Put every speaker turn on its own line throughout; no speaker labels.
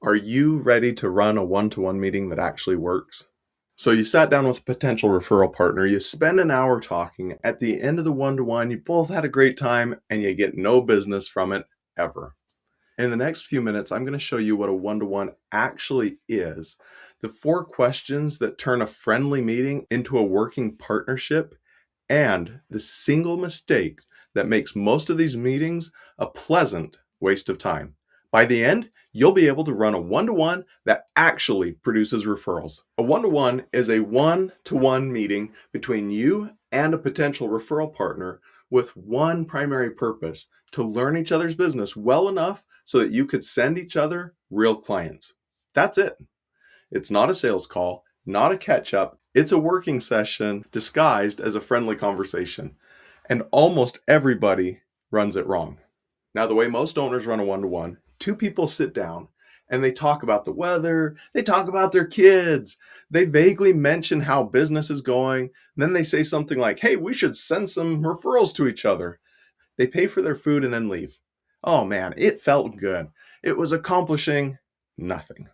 Are you ready to run a one-to-one meeting that actually works? So you sat down with a potential referral partner, you spend an hour talking. At the end of the one-to-one, you both had a great time and you get no business from it ever. In the next few minutes, I'm going to show you what a one-to-one actually is, the 4 questions that turn a friendly meeting into a working partnership, and the single mistake that makes most of these meetings a pleasant waste of time. By the end, you'll be able to run a one-to-one that actually produces referrals. A one-to-one is a one-to-one meeting between you and a potential referral partner with one primary purpose: to learn each other's business well enough so that you could send each other real clients. That's it. It's not a sales call, not a catch-up. It's a working session disguised as a friendly conversation. And almost everybody runs it wrong. Now, the way most owners run a one-to-one, 2 people sit down and they talk about the weather, they talk about their kids, they vaguely mention how business is going, then they say something like, hey, we should send some referrals to each other. They pay for their food and then leave. Oh man, it felt good. It was accomplishing nothing.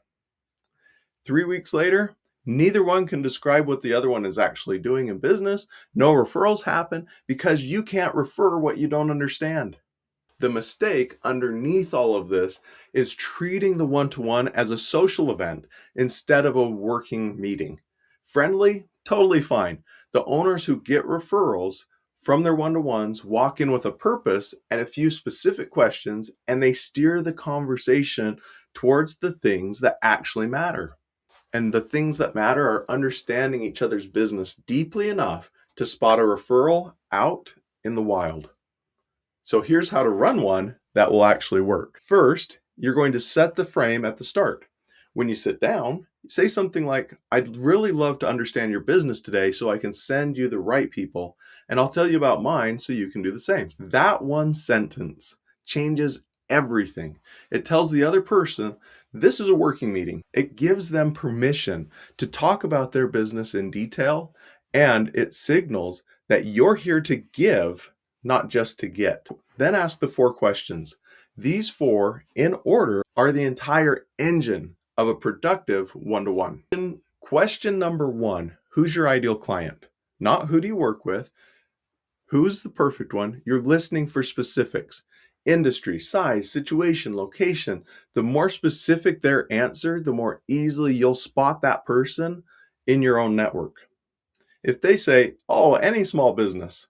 3 weeks later, neither one can describe what the other one is actually doing in business. No referrals happen because you can't refer what you don't understand. The mistake underneath all of this is treating the one-to-one as a social event instead of a working meeting. Friendly, totally fine. The owners who get referrals from their one-to-ones walk in with a purpose and a few specific questions, and they steer the conversation towards the things that actually matter. And the things that matter are understanding each other's business deeply enough to spot a referral out in the wild. So here's how to run one that will actually work. First, you're going to set the frame at the start. When you sit down, say something like, I'd really love to understand your business today so I can send you the right people, and I'll tell you about mine so you can do the same. That one sentence changes everything. It tells the other person this is a working meeting. It gives them permission to talk about their business in detail, and it signals that you're here to give, not just to get. Then ask the 4 questions. These 4, in order, are the entire engine of a productive one-to-one. Question number 1, who's your ideal client? Not who do you work with, who's the perfect one? You're listening for specifics. Industry, size, situation, location. The more specific their answer, the more easily you'll spot that person in your own network. If they say, oh, any small business,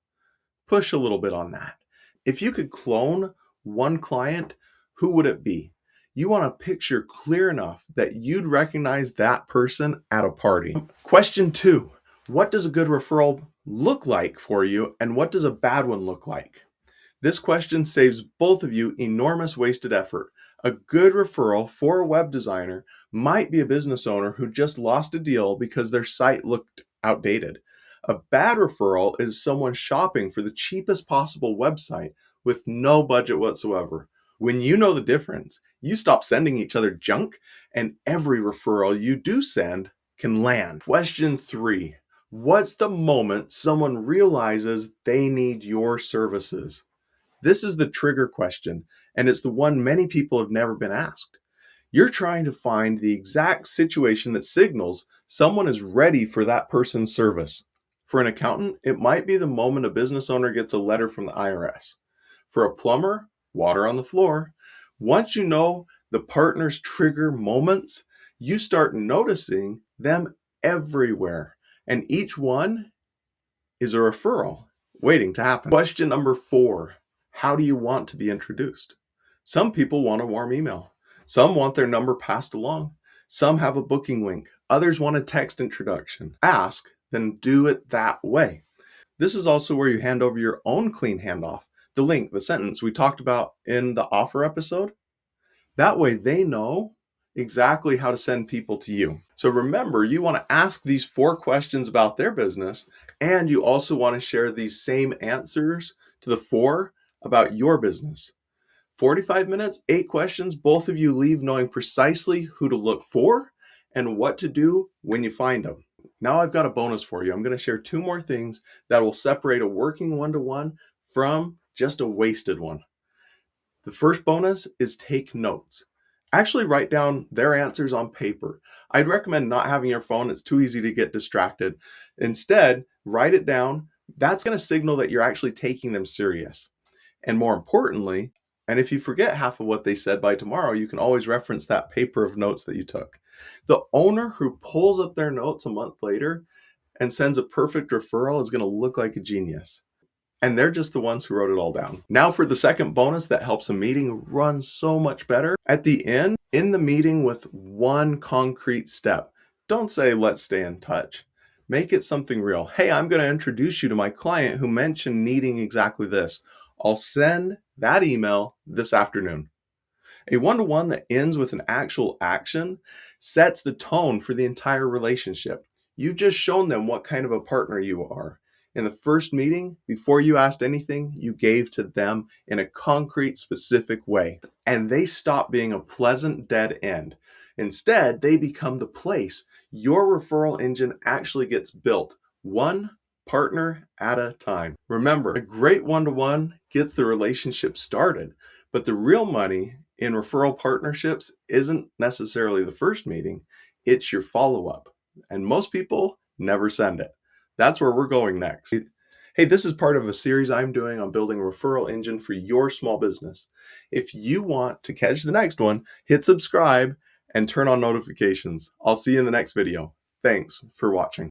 push a little bit on that. If you could clone one client, who would it be? You want a picture clear enough that you'd recognize that person at a party. Question 2, what does a good referral look like for you, and what does a bad one look like? This question saves both of you enormous wasted effort. A good referral for a web designer might be a business owner who just lost a deal because their site looked outdated. A bad referral is someone shopping for the cheapest possible website with no budget whatsoever. When you know the difference, you stop sending each other junk, and every referral you do send can land. Question 3, what's the moment someone realizes they need your services? This is the trigger question, and it's the one many people have never been asked. You're trying to find the exact situation that signals someone is ready for that person's service. For an accountant, it might be the moment a business owner gets a letter from the IRS. For a plumber, water on the floor. Once you know the partner's trigger moments, you start noticing them everywhere, and each one is a referral waiting to happen. Question number 4. How do you want to be introduced? Some people want a warm email. Some want their number passed along. Some have a booking link. Others want a text introduction. Ask, then do it that way. This is also where you hand over your own clean handoff, the link, the sentence we talked about in the offer episode. That way they know exactly how to send people to you. So remember, you want to ask these 4 questions about their business, and you also want to share these same answers to the 4 about your business. 45 minutes, 8 questions, both of you leave knowing precisely who to look for and what to do when you find them. Now I've got a bonus for you. I'm going to share 2 more things that will separate a working one-to-one from just a wasted one. The first bonus is take notes. Actually write down their answers on paper. I'd recommend not having your phone, it's too easy to get distracted. Instead, write it down. That's going to signal that you're actually taking them serious. And more importantly, and if you forget half of what they said by tomorrow, you can always reference that paper of notes that you took. The owner who pulls up their notes a month later and sends a perfect referral is going to look like a genius. And they're just the ones who wrote it all down. Now for the second bonus that helps a meeting run so much better. At the end, in the meeting with one concrete step. Don't say, let's stay in touch. Make it something real. Hey, I'm going to introduce you to my client who mentioned needing exactly this. I'll send that email this afternoon. A one-to-one that ends with an actual action sets the tone for the entire relationship. You've just shown them what kind of a partner you are. In the first meeting, before you asked anything, you gave to them in a concrete, specific way. And they stop being a pleasant dead end. Instead, they become the place your referral engine actually gets built, one partner at a time. Remember, a great one-to-one gets the relationship started, but the real money in referral partnerships isn't necessarily the first meeting, it's your follow-up. And most people never send it. That's where we're going next. Hey, this is part of a series I'm doing on building a referral engine for your small business. If you want to catch the next one, hit subscribe and turn on notifications. I'll see you in the next video. Thanks for watching.